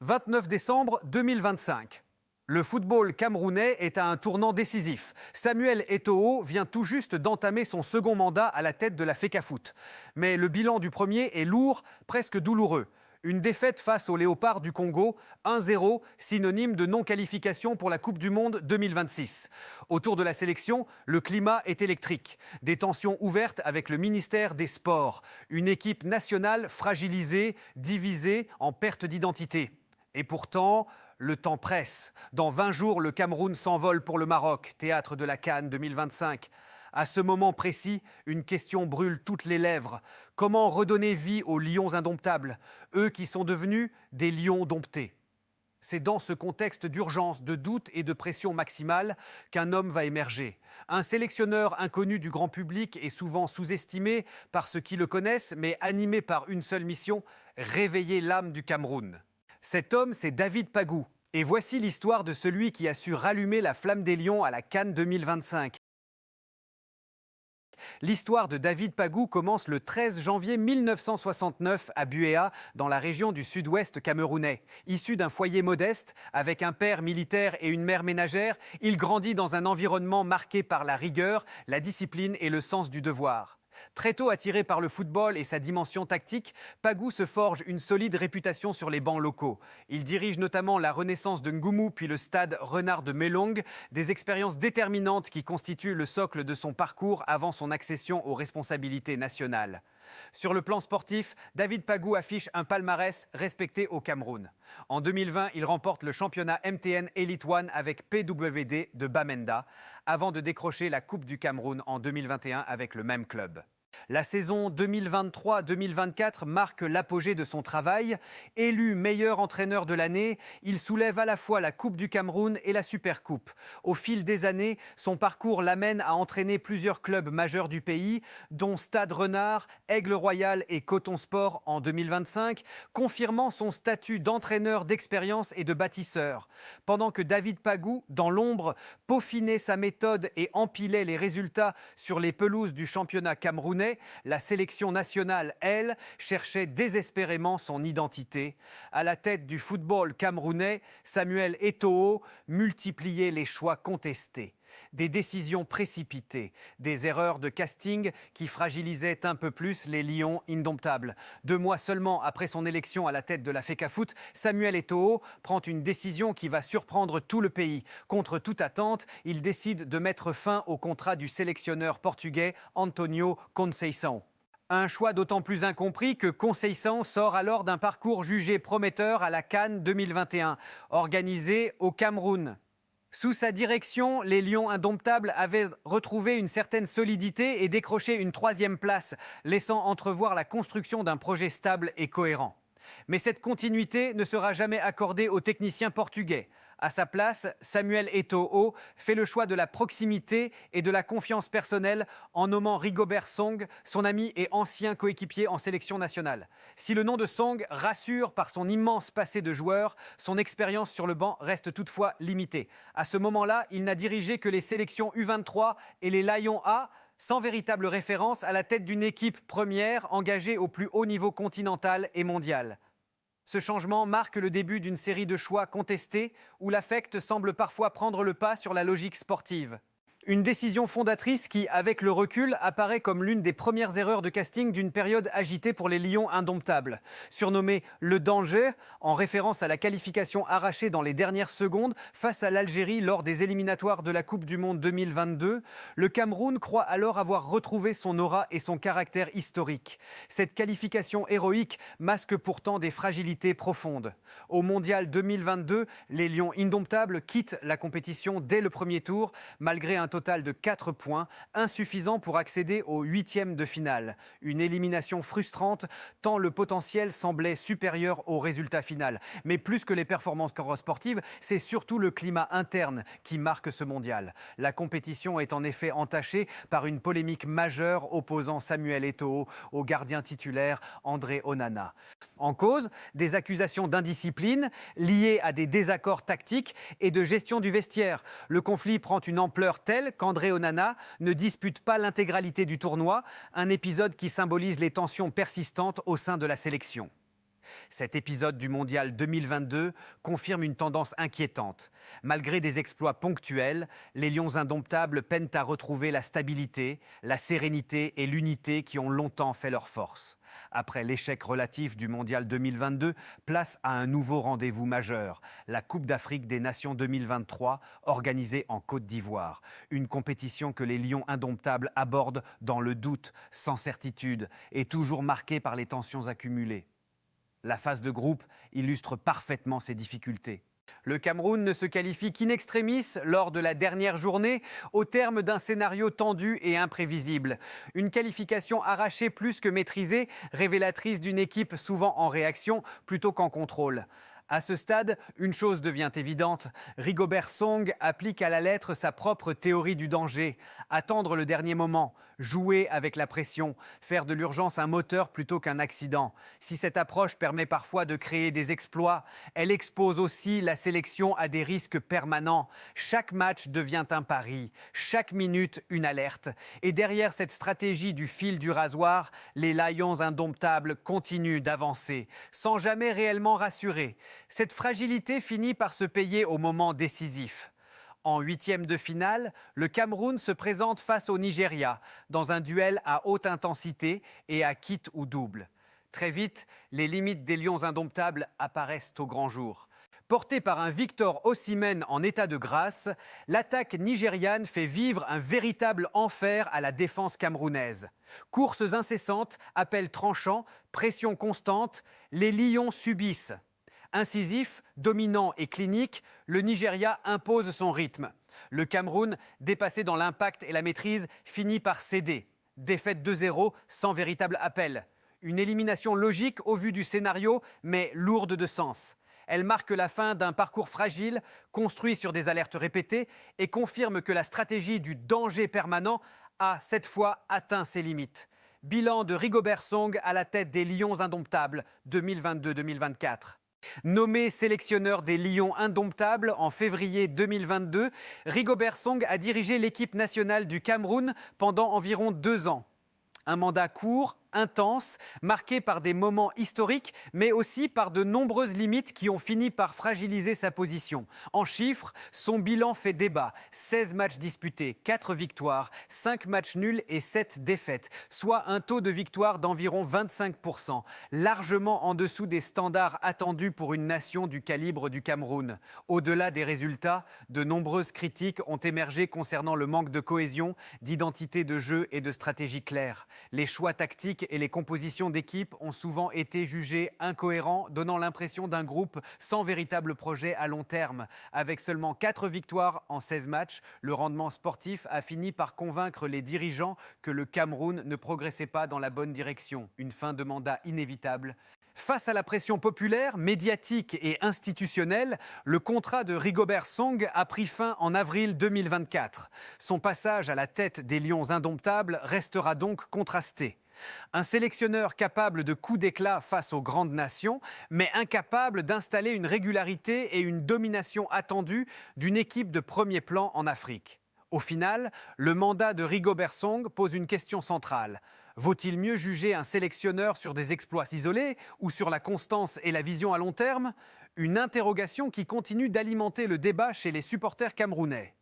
29 décembre 2025. Le football camerounais est à un tournant décisif. Samuel Eto'o vient tout juste d'entamer son second mandat à la tête de la FECAFOOT. Mais le bilan du premier est lourd, presque douloureux. Une défaite face aux Léopards du Congo, 1-0, synonyme de non-qualification pour la Coupe du Monde 2026. Autour de la sélection, le climat est électrique. Des tensions ouvertes avec le ministère des Sports. Une équipe nationale fragilisée, divisée, en perte d'identité. Et pourtant, le temps presse. Dans 20 jours, le Cameroun s'envole pour le Maroc, théâtre de la CAN 2025. À ce moment précis, une question brûle toutes les lèvres. Comment redonner vie aux lions indomptables, eux qui sont devenus des lions domptés? C'est dans ce contexte d'urgence, de doute et de pression maximale qu'un homme va émerger. Un sélectionneur inconnu du grand public et souvent sous-estimé par ceux qui le connaissent, mais animé par une seule mission, réveiller l'âme du Cameroun. Cet homme, c'est David Pagou. Et voici l'histoire de celui qui a su rallumer la flamme des Lions à la CAN 2025. L'histoire de David Pagou commence le 13 janvier 1969 à Buéa, dans la région du sud-ouest camerounais. Issu d'un foyer modeste, avec un père militaire et une mère ménagère, il grandit dans un environnement marqué par la rigueur, la discipline et le sens du devoir. Très tôt attiré par le football et sa dimension tactique, Pagou se forge une solide réputation sur les bancs locaux. Il dirige notamment la renaissance de Ngoumou puis le stade Renard de Melong, des expériences déterminantes qui constituent le socle de son parcours avant son accession aux responsabilités nationales. Sur le plan sportif, David Pagou affiche un palmarès respecté au Cameroun. En 2020, il remporte le championnat MTN Elite One avec PWD de Bamenda, avant de décrocher la Coupe du Cameroun en 2021 avec le même club. La saison 2023-2024 marque l'apogée de son travail. Élu meilleur entraîneur de l'année, il soulève à la fois la Coupe du Cameroun et la Supercoupe. Au fil des années, son parcours l'amène à entraîner plusieurs clubs majeurs du pays, dont Stade Renard, Aigle Royal et Coton Sport en 2025, confirmant son statut d'entraîneur d'expérience et de bâtisseur. Pendant que David Pagou, dans l'ombre, peaufinait sa méthode et empilait les résultats sur les pelouses du championnat camerounais, la sélection nationale, elle, cherchait désespérément son identité. À la tête du football camerounais, Samuel Eto'o multipliait les choix contestés. Des décisions précipitées, des erreurs de casting qui fragilisaient un peu plus les lions indomptables. 2 mois seulement après son élection à la tête de la FECAFOOT, Samuel Eto'o prend une décision qui va surprendre tout le pays. Contre toute attente, il décide de mettre fin au contrat du sélectionneur portugais Antonio Conceição. Un choix d'autant plus incompris que Conceição sort alors d'un parcours jugé prometteur à la CAN 2021, organisé au Cameroun. Sous sa direction, les Lions indomptables avaient retrouvé une certaine solidité et décroché une 3e place, laissant entrevoir la construction d'un projet stable et cohérent. Mais cette continuité ne sera jamais accordée aux techniciens portugais. À sa place, Samuel Eto'o fait le choix de la proximité et de la confiance personnelle en nommant Rigobert Song, son ami et ancien coéquipier en sélection nationale. Si le nom de Song rassure par son immense passé de joueur, son expérience sur le banc reste toutefois limitée. À ce moment-là, il n'a dirigé que les sélections U23 et les Lions A, sans véritable référence à la tête d'une équipe première engagée au plus haut niveau continental et mondial. Ce changement marque le début d'une série de choix contestés où l'affect semble parfois prendre le pas sur la logique sportive. Une décision fondatrice qui, avec le recul, apparaît comme l'une des premières erreurs de casting d'une période agitée pour les Lions indomptables. Surnommé « le danger », en référence à la qualification arrachée dans les dernières secondes face à l'Algérie lors des éliminatoires de la Coupe du Monde 2022, le Cameroun croit alors avoir retrouvé son aura et son caractère historique. Cette qualification héroïque masque pourtant des fragilités profondes. Au Mondial 2022, les Lions indomptables quittent la compétition dès le premier tour, malgré un total de 4 points, insuffisant pour accéder aux 8e de finale. Une élimination frustrante, tant le potentiel semblait supérieur au résultat final. Mais plus que les performances sportives, c'est surtout le climat interne qui marque ce mondial. La compétition est en effet entachée par une polémique majeure opposant Samuel Eto'o au gardien titulaire André Onana. En cause, des accusations d'indiscipline liées à des désaccords tactiques et de gestion du vestiaire. Le conflit prend une ampleur telle qu'André Onana ne dispute pas l'intégralité du tournoi, un épisode qui symbolise les tensions persistantes au sein de la sélection. Cet épisode du Mondial 2022 confirme une tendance inquiétante. Malgré des exploits ponctuels, les Lions indomptables peinent à retrouver la stabilité, la sérénité et l'unité qui ont longtemps fait leur force. Après l'échec relatif du Mondial 2022, place à un nouveau rendez-vous majeur, la Coupe d'Afrique des Nations 2023, organisée en Côte d'Ivoire. Une compétition que les Lions indomptables abordent dans le doute, sans certitude, et toujours marquée par les tensions accumulées. La phase de groupe illustre parfaitement ces difficultés. Le Cameroun ne se qualifie qu'in extremis lors de la dernière journée, au terme d'un scénario tendu et imprévisible. Une qualification arrachée plus que maîtrisée, révélatrice d'une équipe souvent en réaction plutôt qu'en contrôle. À ce stade, une chose devient évidente. Rigobert Song applique à la lettre sa propre théorie du danger. Attendre le dernier moment, jouer avec la pression, faire de l'urgence un moteur plutôt qu'un accident. Si cette approche permet parfois de créer des exploits, elle expose aussi la sélection à des risques permanents. Chaque match devient un pari, chaque minute une alerte. Et derrière cette stratégie du fil du rasoir, les Lions indomptables continuent d'avancer, sans jamais réellement rassurer. Cette fragilité finit par se payer au moment décisif. En huitième de finale, le Cameroun se présente face au Nigeria, dans un duel à haute intensité et à quitte ou double. Très vite, les limites des Lions indomptables apparaissent au grand jour. Portée par un Victor Osimhen en état de grâce, l'attaque nigériane fait vivre un véritable enfer à la défense camerounaise. Courses incessantes, appels tranchants, pression constante, les Lions subissent. Incisif, dominant et clinique, le Nigeria impose son rythme. Le Cameroun, dépassé dans l'impact et la maîtrise, finit par céder. Défaite 2-0 sans véritable appel. Une élimination logique au vu du scénario, mais lourde de sens. Elle marque la fin d'un parcours fragile, construit sur des alertes répétées, et confirme que la stratégie du danger permanent a, cette fois, atteint ses limites. Bilan de Rigobert Song à la tête des Lions indomptables 2022-2024. Nommé sélectionneur des Lions indomptables en février 2022, Rigobert Song a dirigé l'équipe nationale du Cameroun pendant environ 2 ans. Un mandat court, intense, marqué par des moments historiques, mais aussi par de nombreuses limites qui ont fini par fragiliser sa position. En chiffres, son bilan fait débat. 16 matchs disputés, 4 victoires, 5 matchs nuls et 7 défaites, soit un taux de victoire d'environ 25%, largement en dessous des standards attendus pour une nation du calibre du Cameroun. Au-delà des résultats, de nombreuses critiques ont émergé concernant le manque de cohésion, d'identité de jeu et de stratégie claire. Les choix tactiques et les compositions d'équipe ont souvent été jugés incohérents, donnant l'impression d'un groupe sans véritable projet à long terme. Avec seulement 4 victoires en 16 matchs, le rendement sportif a fini par convaincre les dirigeants que le Cameroun ne progressait pas dans la bonne direction. Une fin de mandat inévitable. Face à la pression populaire, médiatique et institutionnelle, le contrat de Rigobert Song a pris fin en avril 2024. Son passage à la tête des Lions indomptables restera donc contrasté. Un sélectionneur capable de coups d'éclat face aux grandes nations, mais incapable d'installer une régularité et une domination attendue d'une équipe de premier plan en Afrique. Au final, le mandat de Rigobert Song pose une question centrale. Vaut-il mieux juger un sélectionneur sur des exploits isolés ou sur la constance et la vision à long terme? Une interrogation qui continue d'alimenter le débat chez les supporters camerounais.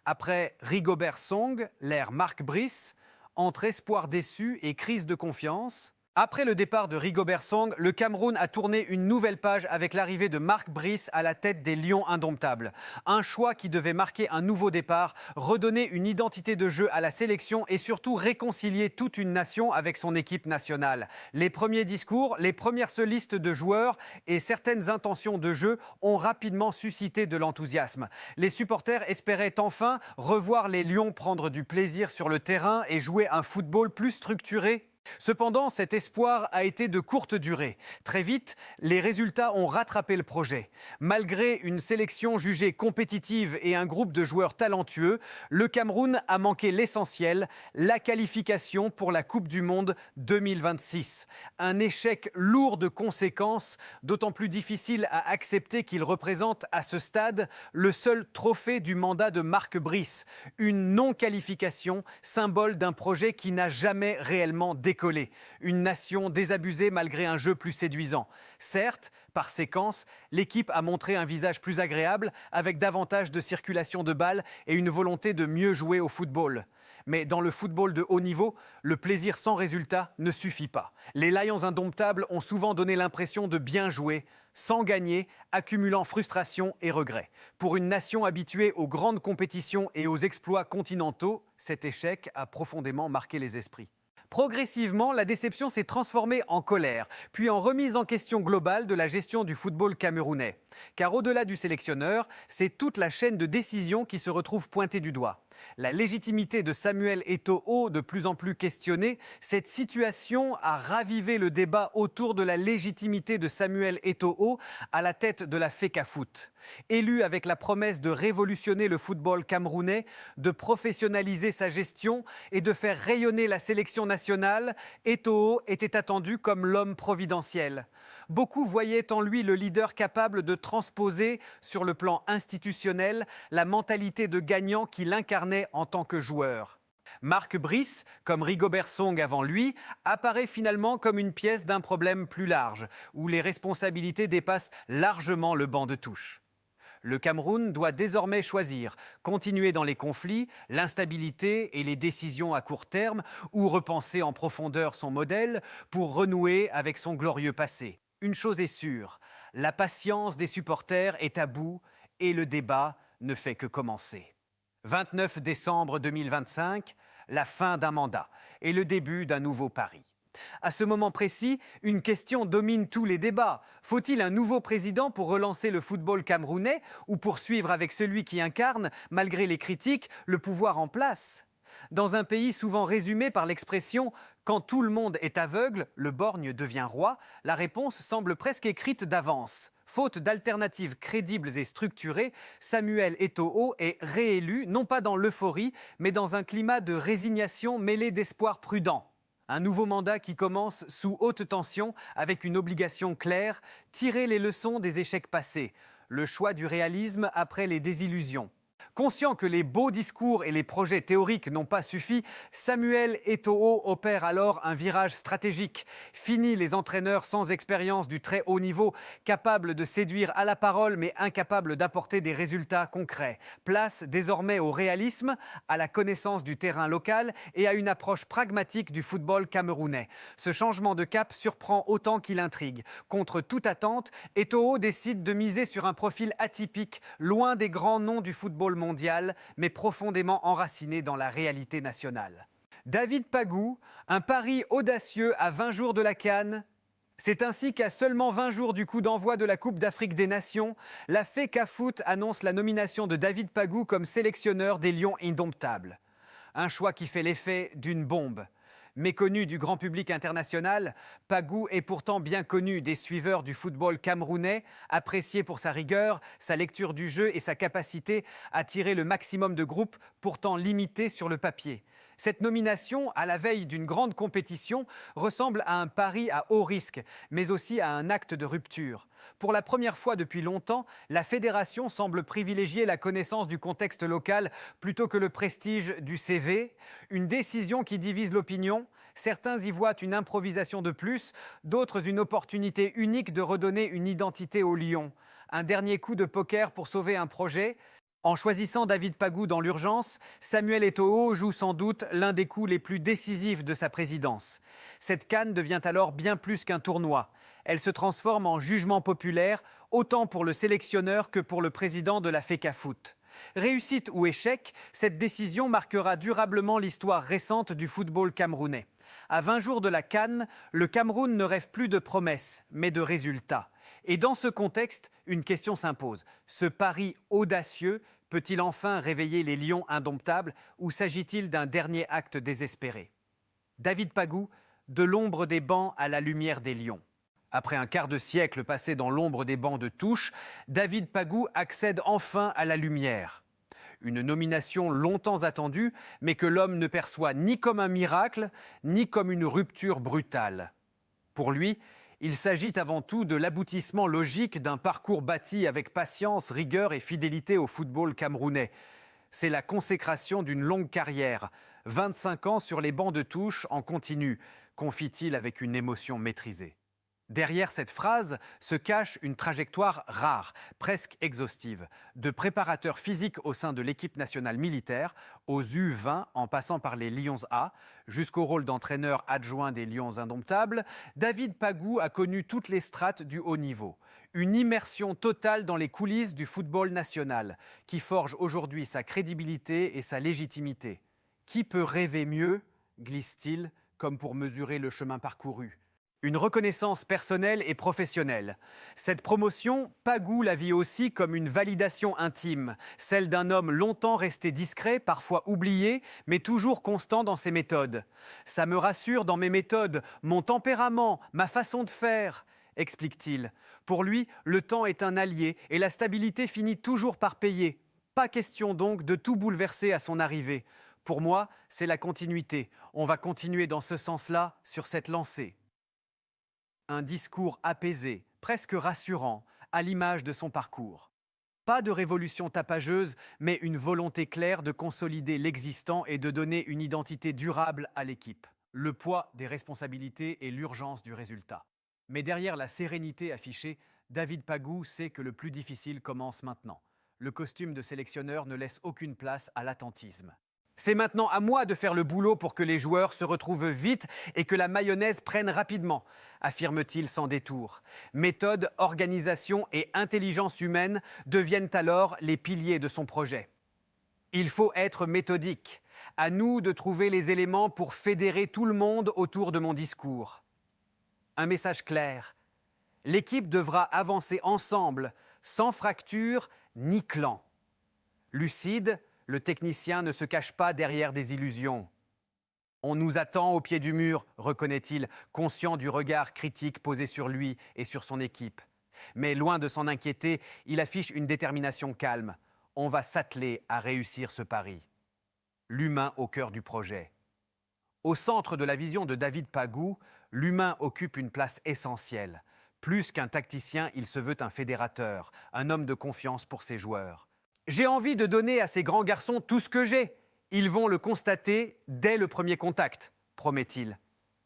Après Rigobert Song, l'ère Marc Brice, entre espoir déçu et crise de confiance. Après le départ de Rigobert Song, le Cameroun a tourné une nouvelle page avec l'arrivée de Marc Brice à la tête des Lions indomptables. Un choix qui devait marquer un nouveau départ, redonner une identité de jeu à la sélection et surtout réconcilier toute une nation avec son équipe nationale. Les premiers discours, les premières listes de joueurs et certaines intentions de jeu ont rapidement suscité de l'enthousiasme. Les supporters espéraient enfin revoir les Lions prendre du plaisir sur le terrain et jouer un football plus structuré. Cependant, cet espoir a été de courte durée. Très vite, les résultats ont rattrapé le projet. Malgré une sélection jugée compétitive et un groupe de joueurs talentueux, le Cameroun a manqué l'essentiel, la qualification pour la Coupe du Monde 2026. Un échec lourd de conséquences, d'autant plus difficile à accepter qu'il représente à ce stade le seul trophée du mandat de Marc Brice. Une non-qualification, symbole d'un projet qui n'a jamais réellement décollé. décoller. Une nation désabusée malgré un jeu plus séduisant. Certes, par séquence, l'équipe a montré un visage plus agréable avec davantage de circulation de balles et une volonté de mieux jouer au football. Mais dans le football de haut niveau, le plaisir sans résultat ne suffit pas. Les Lions indomptables ont souvent donné l'impression de bien jouer, sans gagner, accumulant frustration et regrets. Pour une nation habituée aux grandes compétitions et aux exploits continentaux, cet échec a profondément marqué les esprits. Progressivement, la déception s'est transformée en colère, puis en remise en question globale de la gestion du football camerounais. Car au-delà du sélectionneur, c'est toute la chaîne de décision qui se retrouve pointée du doigt. La légitimité de Samuel Eto'o, de plus en plus questionnée, cette situation a ravivé le débat autour de la légitimité de Samuel Eto'o à la tête de la FECAFOOT. Élu avec la promesse de révolutionner le football camerounais, de professionnaliser sa gestion et de faire rayonner la sélection nationale, Eto'o était attendu comme l'homme providentiel. Beaucoup voyaient en lui le leader capable de transposer, sur le plan institutionnel, la mentalité de gagnant qu'il incarnait en tant que joueur. Marc Brice, comme Rigobert Song avant lui, apparaît finalement comme une pièce d'un problème plus large, où les responsabilités dépassent largement le banc de touche. Le Cameroun doit désormais choisir, continuer dans les conflits, l'instabilité et les décisions à court terme, ou repenser en profondeur son modèle pour renouer avec son glorieux passé. Une chose est sûre, la patience des supporters est à bout et le débat ne fait que commencer. 29 décembre 2025, la fin d'un mandat et le début d'un nouveau pari. À ce moment précis, une question domine tous les débats. Faut-il un nouveau président pour relancer le football camerounais ou poursuivre avec celui qui incarne, malgré les critiques, le pouvoir en place ? Dans un pays souvent résumé par l'expression « quand tout le monde est aveugle, le borgne devient roi », la réponse semble presque écrite d'avance. Faute d'alternatives crédibles et structurées, Samuel Eto'o est réélu, non pas dans l'euphorie, mais dans un climat de résignation mêlé d'espoir prudent. Un nouveau mandat qui commence sous haute tension avec une obligation claire, tirer les leçons des échecs passés, le choix du réalisme après les désillusions. Conscient que les beaux discours et les projets théoriques n'ont pas suffi, Samuel Eto'o opère alors un virage stratégique. Fini les entraîneurs sans expérience du très haut niveau, capables de séduire à la parole mais incapables d'apporter des résultats concrets. Place désormais au réalisme, à la connaissance du terrain local et à une approche pragmatique du football camerounais. Ce changement de cap surprend autant qu'il intrigue. Contre toute attente, Eto'o décide de miser sur un profil atypique, loin des grands noms du football mondial, mais profondément enraciné dans la réalité nationale. David Pagou, un pari audacieux à 20 jours de la CAN. C'est ainsi qu'à seulement 20 jours du coup d'envoi de la Coupe d'Afrique des Nations, la FECAFOOT annonce la nomination de David Pagou comme sélectionneur des Lions indomptables. Un choix qui fait l'effet d'une bombe. Méconnu du grand public international, Pagou est pourtant bien connu des suiveurs du football camerounais, apprécié pour sa rigueur, sa lecture du jeu et sa capacité à tirer le maximum de groupes, pourtant limités sur le papier. Cette nomination, à la veille d'une grande compétition, ressemble à un pari à haut risque, mais aussi à un acte de rupture. Pour la première fois depuis longtemps, la fédération semble privilégier la connaissance du contexte local plutôt que le prestige du CV. Une décision qui divise l'opinion. Certains y voient une improvisation de plus, d'autres une opportunité unique de redonner une identité au Lion. Un dernier coup de poker pour sauver un projet. En choisissant David Pagou dans l'urgence, Samuel Eto'o joue sans doute l'un des coups les plus décisifs de sa présidence. Cette CAN devient alors bien plus qu'un tournoi. Elle se transforme en jugement populaire, autant pour le sélectionneur que pour le président de la FECAFOOT. Réussite ou échec, cette décision marquera durablement l'histoire récente du football camerounais. À 20 jours de la CAN, le Cameroun ne rêve plus de promesses, mais de résultats. Et dans ce contexte, une question s'impose. Ce pari audacieux peut-il enfin réveiller les lions indomptables ou s'agit-il d'un dernier acte désespéré ? David Pagou, de l'ombre des bancs à la lumière des lions. Après un quart de siècle passé dans l'ombre des bancs de touche, David Pagou accède enfin à la lumière. Une nomination longtemps attendue, mais que l'homme ne perçoit ni comme un miracle, ni comme une rupture brutale. Pour lui, il s'agit avant tout de l'aboutissement logique d'un parcours bâti avec patience, rigueur et fidélité au football camerounais. C'est la consécration d'une longue carrière, 25 ans sur les bancs de touche en continu, confie-t-il avec une émotion maîtrisée. Derrière cette phrase se cache une trajectoire rare, presque exhaustive, de préparateur physique au sein de l'équipe nationale militaire, aux U20 en passant par les Lions A, jusqu'au rôle d'entraîneur adjoint des Lions indomptables, David Pagou a connu toutes les strates du haut niveau. Une immersion totale dans les coulisses du football national, qui forge aujourd'hui sa crédibilité et sa légitimité. Qui peut rêver mieux, glisse-t-il, comme pour mesurer le chemin parcouru ? Une reconnaissance personnelle et professionnelle. Cette promotion, Pagou la vit aussi comme une validation intime, celle d'un homme longtemps resté discret, parfois oublié, mais toujours constant dans ses méthodes. Ça me rassure dans mes méthodes, mon tempérament, ma façon de faire, explique-t-il. Pour lui, le temps est un allié et la stabilité finit toujours par payer. Pas question donc de tout bouleverser à son arrivée. Pour moi, c'est la continuité. On va continuer dans ce sens-là, sur cette lancée. Un discours apaisé, presque rassurant, à l'image de son parcours. Pas de révolution tapageuse, mais une volonté claire de consolider l'existant et de donner une identité durable à l'équipe. Le poids des responsabilités et l'urgence du résultat. Mais derrière la sérénité affichée, David Pagou sait que le plus difficile commence maintenant. Le costume de sélectionneur ne laisse aucune place à l'attentisme. C'est maintenant à moi de faire le boulot pour que les joueurs se retrouvent vite et que la mayonnaise prenne rapidement, affirme-t-il sans détour. Méthode, organisation et intelligence humaine deviennent alors les piliers de son projet. Il faut être méthodique. À nous de trouver les éléments pour fédérer tout le monde autour de mon discours. Un message clair. L'équipe devra avancer ensemble, sans fracture ni clan. Lucide, le technicien ne se cache pas derrière des illusions. On nous attend au pied du mur, reconnaît-il, conscient du regard critique posé sur lui et sur son équipe. Mais loin de s'en inquiéter, il affiche une détermination calme. On va s'atteler à réussir ce pari. L'humain au cœur du projet. Au centre de la vision de David Pagou, l'humain occupe une place essentielle. Plus qu'un tacticien, il se veut un fédérateur, un homme de confiance pour ses joueurs. J'ai envie de donner à ces grands garçons tout ce que j'ai. Ils vont le constater dès le premier contact, promet-il.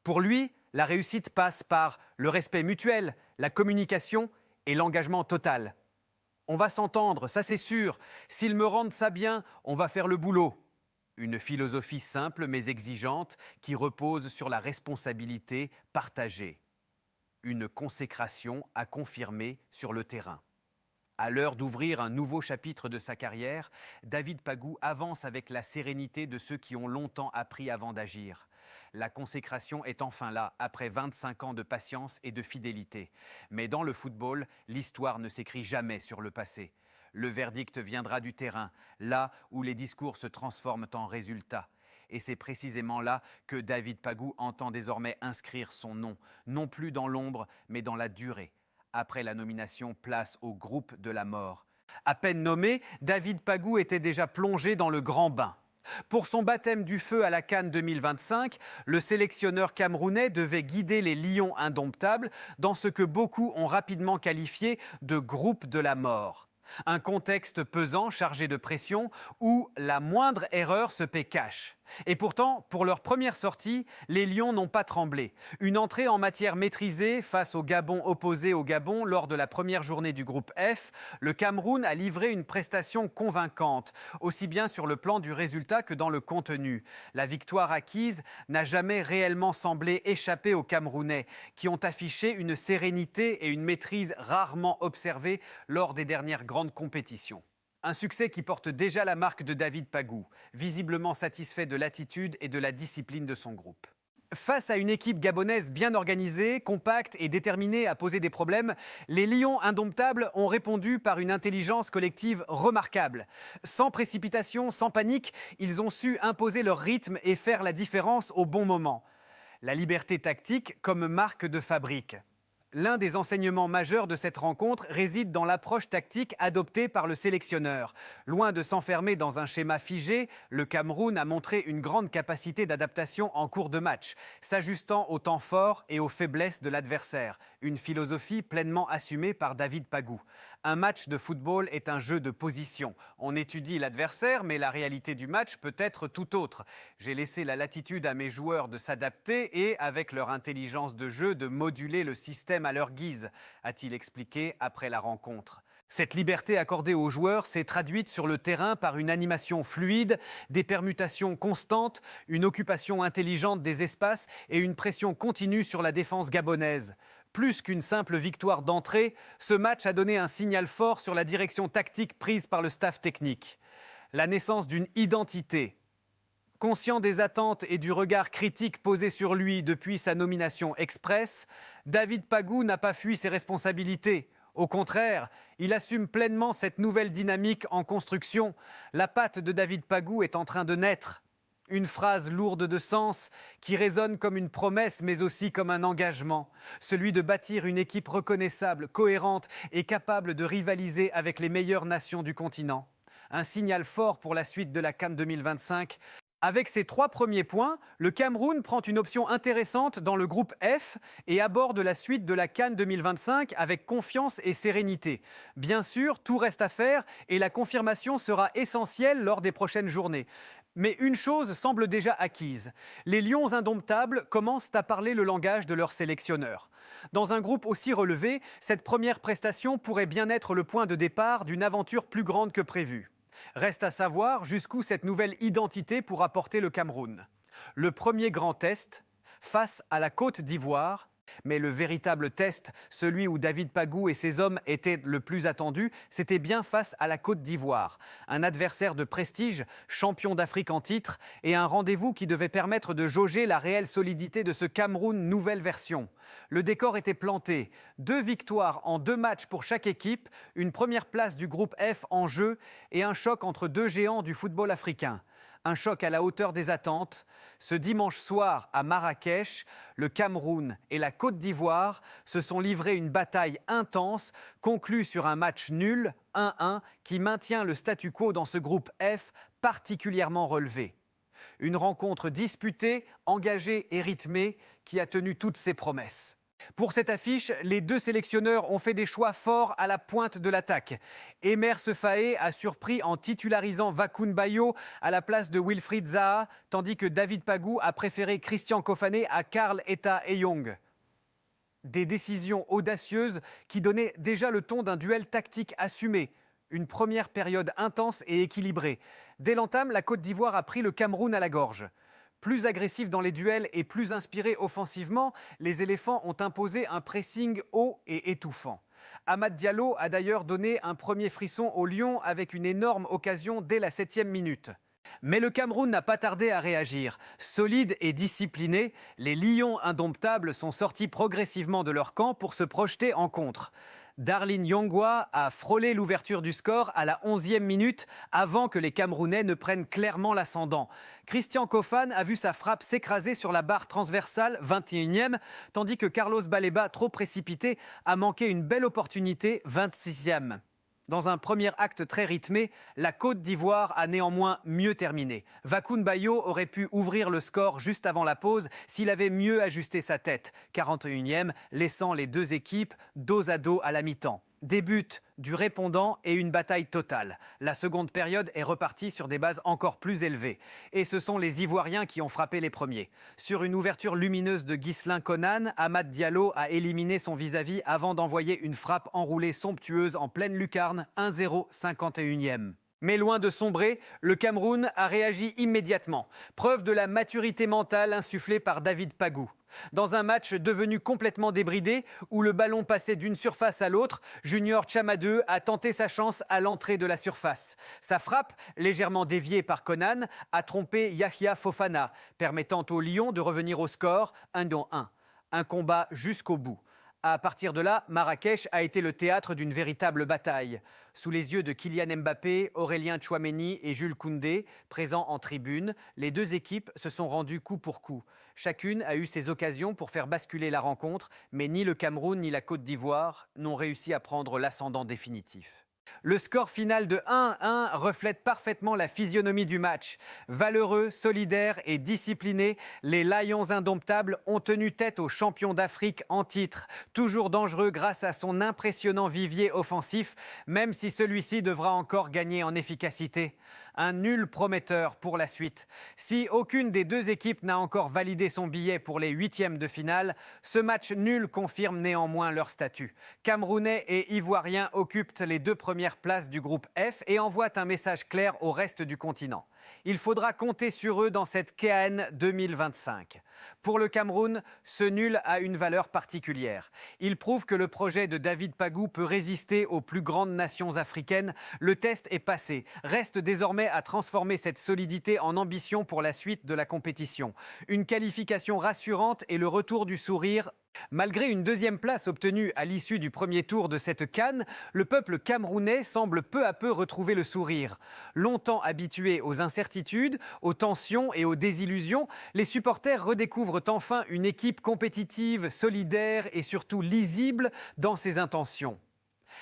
Pour lui, la réussite passe par le respect mutuel, la communication et l'engagement total. On va s'entendre, ça c'est sûr. S'ils me rendent ça bien, on va faire le boulot. Une philosophie simple mais exigeante qui repose sur la responsabilité partagée. Une consécration à confirmer sur le terrain. À l'heure d'ouvrir un nouveau chapitre de sa carrière, David Pagou avance avec la sérénité de ceux qui ont longtemps appris avant d'agir. La consécration est enfin là, après 25 ans de patience et de fidélité. Mais dans le football, l'histoire ne s'écrit jamais sur le passé. Le verdict viendra du terrain, là où les discours se transforment en résultats. Et c'est précisément là que David Pagou entend désormais inscrire son nom, non plus dans l'ombre, mais dans la durée. Après la nomination, place au groupe de la mort. À peine nommé, David Pagou était déjà plongé dans le grand bain. Pour son baptême du feu à la CAN 2025, le sélectionneur camerounais devait guider les Lions indomptables dans ce que beaucoup ont rapidement qualifié de groupe de la mort. Un contexte pesant, chargé de pression, où la moindre erreur se paie cash. Et pourtant, pour leur première sortie, les Lions n'ont pas tremblé. Une entrée en matière maîtrisée face au Gabon opposé au Gabon lors de la première journée du groupe F, le Cameroun a livré une prestation convaincante, aussi bien sur le plan du résultat que dans le contenu. La victoire acquise n'a jamais réellement semblé échapper aux Camerounais, qui ont affiché une sérénité et une maîtrise rarement observées lors des dernières grandes compétitions. Un succès qui porte déjà la marque de David Pagou, visiblement satisfait de l'attitude et de la discipline de son groupe. Face à une équipe gabonaise bien organisée, compacte et déterminée à poser des problèmes, les Lions indomptables ont répondu par une intelligence collective remarquable. Sans précipitation, sans panique, ils ont su imposer leur rythme et faire la différence au bon moment. La liberté tactique comme marque de fabrique. L'un des enseignements majeurs de cette rencontre réside dans l'approche tactique adoptée par le sélectionneur. Loin de s'enfermer dans un schéma figé, le Cameroun a montré une grande capacité d'adaptation en cours de match, s'ajustant aux temps forts et aux faiblesses de l'adversaire. Une philosophie pleinement assumée par David Pagou. Un match de football est un jeu de position. On étudie l'adversaire, mais la réalité du match peut être tout autre. J'ai laissé la latitude à mes joueurs de s'adapter et, avec leur intelligence de jeu, de moduler le système à leur guise, a-t-il expliqué après la rencontre. Cette liberté accordée aux joueurs s'est traduite sur le terrain par une animation fluide, des permutations constantes, une occupation intelligente des espaces et une pression continue sur la défense gabonaise. Plus qu'une simple victoire d'entrée, ce match a donné un signal fort sur la direction tactique prise par le staff technique. La naissance d'une identité. Conscient des attentes et du regard critique posé sur lui depuis sa nomination express, David Pagou n'a pas fui ses responsabilités. Au contraire, il assume pleinement cette nouvelle dynamique en construction. La patte de David Pagou est en train de naître. Une phrase lourde de sens qui résonne comme une promesse mais aussi comme un engagement. Celui de bâtir une équipe reconnaissable, cohérente et capable de rivaliser avec les meilleures nations du continent. Un signal fort pour la suite de la CAN 2025. Avec ses 3 premiers points, le Cameroun prend une option intéressante dans le groupe F et aborde la suite de la CAN 2025 avec confiance et sérénité. Bien sûr, tout reste à faire et la confirmation sera essentielle lors des prochaines journées. Mais une chose semble déjà acquise. Les Lions indomptables commencent à parler le langage de leur sélectionneur. Dans un groupe aussi relevé, cette première prestation pourrait bien être le point de départ d'une aventure plus grande que prévu. Reste à savoir jusqu'où cette nouvelle identité pourra porter le Cameroun. Le premier grand test, face à la Côte d'Ivoire. Mais le véritable test, celui où David Pagou et ses hommes étaient le plus attendus, c'était bien face à la Côte d'Ivoire. Un adversaire de prestige, champion d'Afrique en titre, et un rendez-vous qui devait permettre de jauger la réelle solidité de ce Cameroun nouvelle version. Le décor était planté. 2 victoires en 2 matchs pour chaque équipe, une première place du groupe F en jeu et un choc entre 2 géants du football africain. Un choc à la hauteur des attentes. Ce dimanche soir à Marrakech, le Cameroun et la Côte d'Ivoire se sont livrés une bataille intense, conclue sur un match nul, 1-1, qui maintient le statu quo dans ce groupe F particulièrement relevé. Une rencontre disputée, engagée et rythmée qui a tenu toutes ses promesses. Pour cette affiche, les 2 sélectionneurs ont fait des choix forts à la pointe de l'attaque. Emer Sefaé a surpris en titularisant Wakoun Bayo à la place de Wilfried Zaha, tandis que David Pagou a préféré Christian Kofané à Karl Etta Eyong. Des décisions audacieuses qui donnaient déjà le ton d'un duel tactique assumé. Une première période intense et équilibrée. Dès l'entame, la Côte d'Ivoire a pris le Cameroun à la gorge. Plus agressifs dans les duels et plus inspirés offensivement, les éléphants ont imposé un pressing haut et étouffant. Amad Diallo a d'ailleurs donné un premier frisson aux Lions avec une énorme occasion dès la 7e minute. Mais le Cameroun n'a pas tardé à réagir. Solide et discipliné, les Lions indomptables sont sortis progressivement de leur camp pour se projeter en contre. Darlin Yongwa a frôlé l'ouverture du score à la 11e minute avant que les Camerounais ne prennent clairement l'ascendant. Christian Kofane a vu sa frappe s'écraser sur la barre transversale 21e, tandis que Carlos Baleba, trop précipité, a manqué une belle opportunité 26e. Dans un premier acte très rythmé, la Côte d'Ivoire a néanmoins mieux terminé. Wakoun Bayo aurait pu ouvrir le score juste avant la pause s'il avait mieux ajusté sa tête. 41e, laissant les 2 équipes dos à dos à la mi-temps. Des buts, du répondant et une bataille totale. La seconde période est repartie sur des bases encore plus élevées. Et ce sont les Ivoiriens qui ont frappé les premiers. Sur une ouverture lumineuse de Ghislain Conan, Amad Diallo a éliminé son vis-à-vis avant d'envoyer une frappe enroulée somptueuse en pleine lucarne, 1-0, 51e. Mais loin de sombrer, le Cameroun a réagi immédiatement. Preuve de la maturité mentale insufflée par David Pagou. Dans un match devenu complètement débridé, où le ballon passait d'une surface à l'autre, Junior Tchamadeu a tenté sa chance à l'entrée de la surface. Sa frappe, légèrement déviée par Conan, a trompé Yahya Fofana, permettant aux Lions de revenir au score 1-1. Un combat jusqu'au bout. À partir de là, Marrakech a été le théâtre d'une véritable bataille. Sous les yeux de Kylian Mbappé, Aurélien Tchouaméni et Jules Koundé, présents en tribune, les 2 équipes se sont rendues coup pour coup. Chacune a eu ses occasions pour faire basculer la rencontre, mais ni le Cameroun ni la Côte d'Ivoire n'ont réussi à prendre l'ascendant définitif. Le score final de 1-1 reflète parfaitement la physionomie du match. Valeureux, solidaires et disciplinés, les Lions indomptables ont tenu tête aux champions d'Afrique en titre. Toujours dangereux grâce à son impressionnant vivier offensif, même si celui-ci devra encore gagner en efficacité. Un nul prometteur pour la suite. Si aucune des deux équipes n'a encore validé son billet pour les huitièmes de finale, ce match nul confirme néanmoins leur statut. Camerounais et Ivoiriens occupent les deux premières places du groupe F et envoient un message clair au reste du continent. Il faudra compter sur eux dans cette CAN 2025. Pour le Cameroun, ce nul a une valeur particulière. Il prouve que le projet de David Pagou peut résister aux plus grandes nations africaines. Le test est passé. Reste désormais à transformer cette solidité en ambition pour la suite de la compétition. Une qualification rassurante et le retour du sourire. Malgré une deuxième place obtenue à l'issue du premier tour de cette CAN, le peuple camerounais semble peu à peu retrouver le sourire. Longtemps habitués aux incertitudes, aux tensions et aux désillusions, les supporters redécouvrent enfin une équipe compétitive, solidaire et surtout lisible dans ses intentions.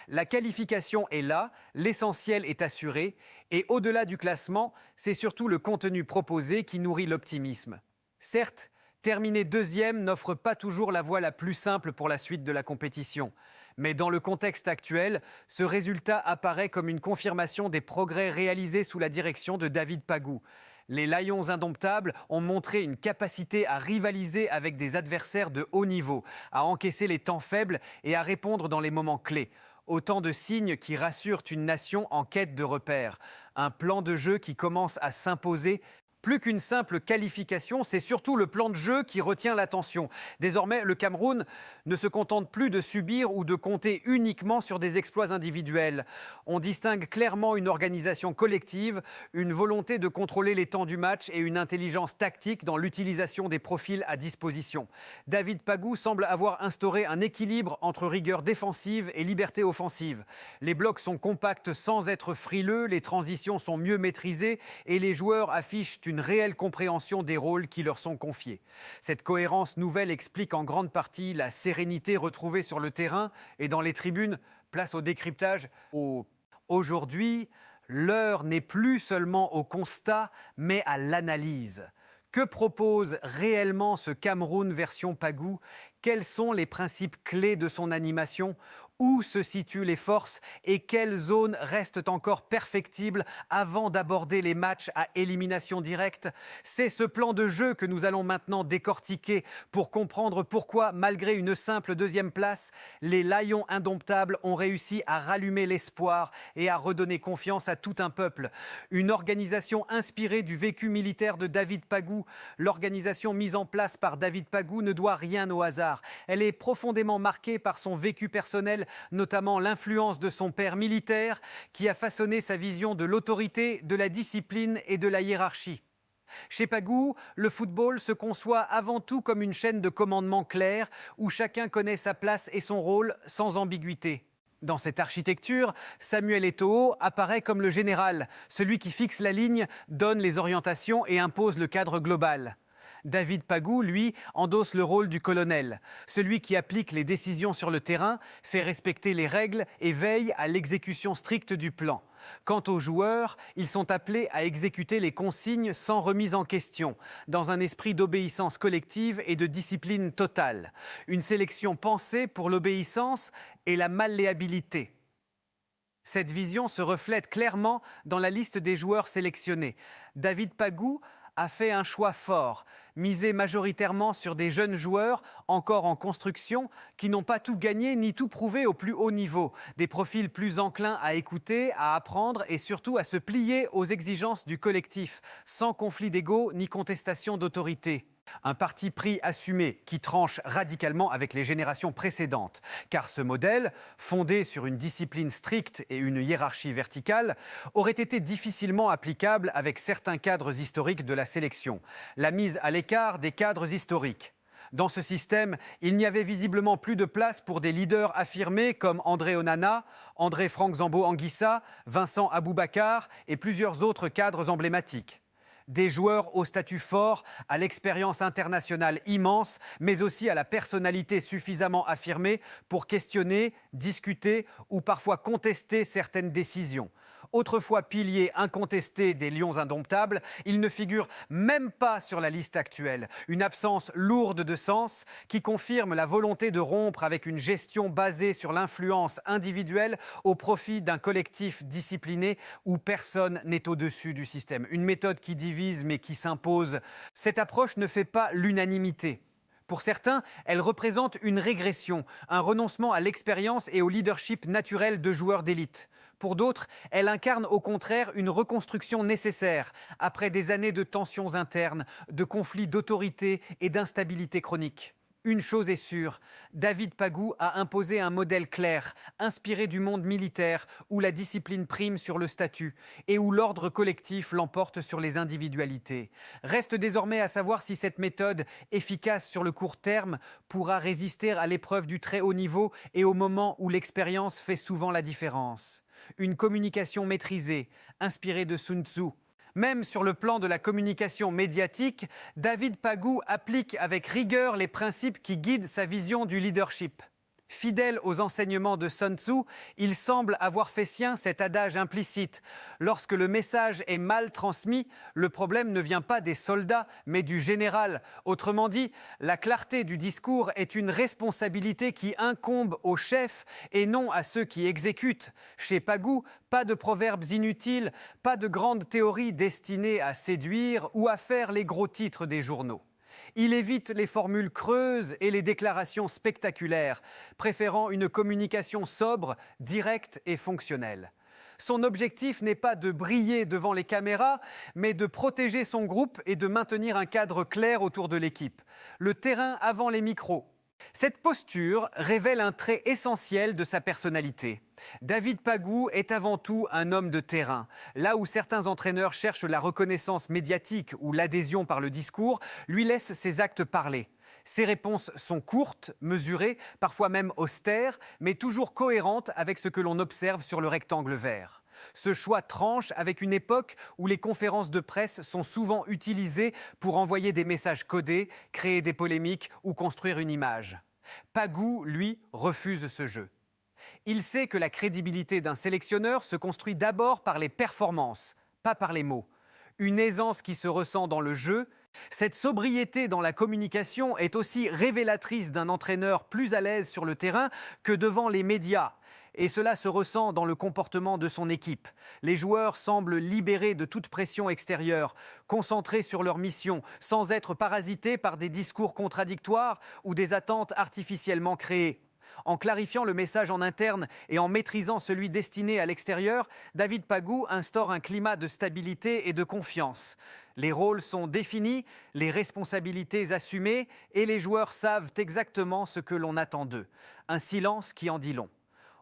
La qualification est là, l'essentiel est assuré et au-delà du classement, c'est surtout le contenu proposé qui nourrit l'optimisme. Certes, terminer deuxième n'offre pas toujours la voie la plus simple pour la suite de la compétition. Mais dans le contexte actuel, ce résultat apparaît comme une confirmation des progrès réalisés sous la direction de David Pagou. Les Lions indomptables ont montré une capacité à rivaliser avec des adversaires de haut niveau, à encaisser les temps faibles et à répondre dans les moments clés. Autant de signes qui rassurent une nation en quête de repères. Un plan de jeu qui commence à s'imposer. Plus qu'une simple qualification, c'est surtout le plan de jeu qui retient l'attention. Désormais, le Cameroun ne se contente plus de subir ou de compter uniquement sur des exploits individuels. On distingue clairement une organisation collective, une volonté de contrôler les temps du match et une intelligence tactique dans l'utilisation des profils à disposition. David Pagou semble avoir instauré un équilibre entre rigueur défensive et liberté offensive. Les blocs sont compacts sans être frileux, les transitions sont mieux maîtrisées et les joueurs affichent une réelle compréhension des rôles qui leur sont confiés. Cette cohérence nouvelle explique en grande partie la sérénité retrouvée sur le terrain et dans les tribunes. Place au décryptage. Aujourd'hui, l'heure n'est plus seulement au constat, mais à l'analyse. Que propose réellement ce Cameroun version Pagou ? Quels sont les principes clés de son animation ? Où se situent les forces et quelles zones restent encore perfectibles avant d'aborder les matchs à élimination directe ? C'est ce plan de jeu que nous allons maintenant décortiquer pour comprendre pourquoi, malgré une simple deuxième place, les Lions indomptables ont réussi à rallumer l'espoir et à redonner confiance à tout un peuple. Une organisation inspirée du vécu militaire de David Pagou. L'organisation mise en place par David Pagou ne doit rien au hasard. Elle est profondément marquée par son vécu personnel, notamment l'influence de son père militaire qui a façonné sa vision de l'autorité, de la discipline et de la hiérarchie. Chez Pagou, le football se conçoit avant tout comme une chaîne de commandement claire où chacun connaît sa place et son rôle sans ambiguïté. Dans cette architecture, Samuel Eto'o apparaît comme le général, celui qui fixe la ligne, donne les orientations et impose le cadre global. David Pagou, lui, endosse le rôle du colonel, celui qui applique les décisions sur le terrain, fait respecter les règles et veille à l'exécution stricte du plan. Quant aux joueurs, ils sont appelés à exécuter les consignes sans remise en question, dans un esprit d'obéissance collective et de discipline totale. Une sélection pensée pour l'obéissance et la malléabilité. Cette vision se reflète clairement dans la liste des joueurs sélectionnés. David Pagou a fait un choix fort, misé majoritairement sur des jeunes joueurs encore en construction qui n'ont pas tout gagné ni tout prouvé au plus haut niveau. Des profils plus enclins à écouter, à apprendre et surtout à se plier aux exigences du collectif, sans conflit d'ego ni contestation d'autorité. Un parti pris assumé qui tranche radicalement avec les générations précédentes. Car ce modèle, fondé sur une discipline stricte et une hiérarchie verticale, aurait été difficilement applicable avec certains cadres historiques de la sélection. La mise à l'écart des cadres historiques. Dans ce système, il n'y avait visiblement plus de place pour des leaders affirmés comme André Onana, André Franck Zambo Anguissa, Vincent Aboubakar et plusieurs autres cadres emblématiques. Des joueurs au statut fort, à l'expérience internationale immense, mais aussi à la personnalité suffisamment affirmée pour questionner, discuter ou parfois contester certaines décisions. Autrefois pilier incontesté des Lions indomptables, il ne figure même pas sur la liste actuelle. Une absence lourde de sens qui confirme la volonté de rompre avec une gestion basée sur l'influence individuelle au profit d'un collectif discipliné où personne n'est au-dessus du système. Une méthode qui divise mais qui s'impose. Cette approche ne fait pas l'unanimité. Pour certains, elle représente une régression, un renoncement à l'expérience et au leadership naturel de joueurs d'élite. Pour d'autres, elle incarne au contraire une reconstruction nécessaire après des années de tensions internes, de conflits d'autorité et d'instabilité chronique. Une chose est sûre, David Pagou a imposé un modèle clair, inspiré du monde militaire, où la discipline prime sur le statut et où l'ordre collectif l'emporte sur les individualités. Reste désormais à savoir si cette méthode, efficace sur le court terme, pourra résister à l'épreuve du très haut niveau et au moment où l'expérience fait souvent la différence. Une communication maîtrisée, inspirée de Sun Tzu. Même sur le plan de la communication médiatique, David Pagou applique avec rigueur les principes qui guident sa vision du leadership. Fidèle aux enseignements de Sun Tzu, il semble avoir fait sien cet adage implicite. Lorsque le message est mal transmis, le problème ne vient pas des soldats, mais du général. Autrement dit, la clarté du discours est une responsabilité qui incombe aux chefs et non à ceux qui exécutent. Chez Pagou, pas de proverbes inutiles, pas de grandes théories destinées à séduire ou à faire les gros titres des journaux. Il évite les formules creuses et les déclarations spectaculaires, préférant une communication sobre, directe et fonctionnelle. Son objectif n'est pas de briller devant les caméras, mais de protéger son groupe et de maintenir un cadre clair autour de l'équipe. Le terrain avant les micros. Cette posture révèle un trait essentiel de sa personnalité. David Pagou est avant tout un homme de terrain. Là où certains entraîneurs cherchent la reconnaissance médiatique ou l'adhésion par le discours, lui laisse ses actes parler. Ses réponses sont courtes, mesurées, parfois même austères, mais toujours cohérentes avec ce que l'on observe sur le rectangle vert. Ce choix tranche avec une époque où les conférences de presse sont souvent utilisées pour envoyer des messages codés, créer des polémiques ou construire une image. Pagou, lui, refuse ce jeu. Il sait que la crédibilité d'un sélectionneur se construit d'abord par les performances, pas par les mots. Une aisance qui se ressent dans le jeu. Cette sobriété dans la communication est aussi révélatrice d'un entraîneur plus à l'aise sur le terrain que devant les médias. Et cela se ressent dans le comportement de son équipe. Les joueurs semblent libérés de toute pression extérieure, concentrés sur leur mission, sans être parasités par des discours contradictoires ou des attentes artificiellement créées. En clarifiant le message en interne et en maîtrisant celui destiné à l'extérieur, David Pagou instaure un climat de stabilité et de confiance. Les rôles sont définis, les responsabilités assumées et les joueurs savent exactement ce que l'on attend d'eux. Un silence qui en dit long.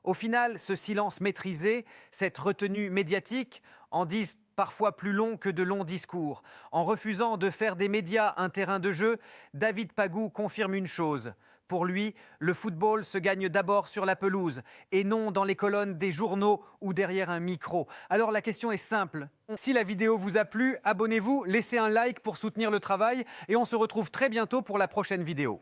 Au final, ce silence maîtrisé, cette retenue médiatique, en disent parfois plus long que de longs discours. En refusant de faire des médias un terrain de jeu, David Pagou confirme une chose. Pour lui, le football se gagne d'abord sur la pelouse et non dans les colonnes des journaux ou derrière un micro. Alors la question est simple. Si la vidéo vous a plu, abonnez-vous, laissez un like pour soutenir le travail et on se retrouve très bientôt pour la prochaine vidéo.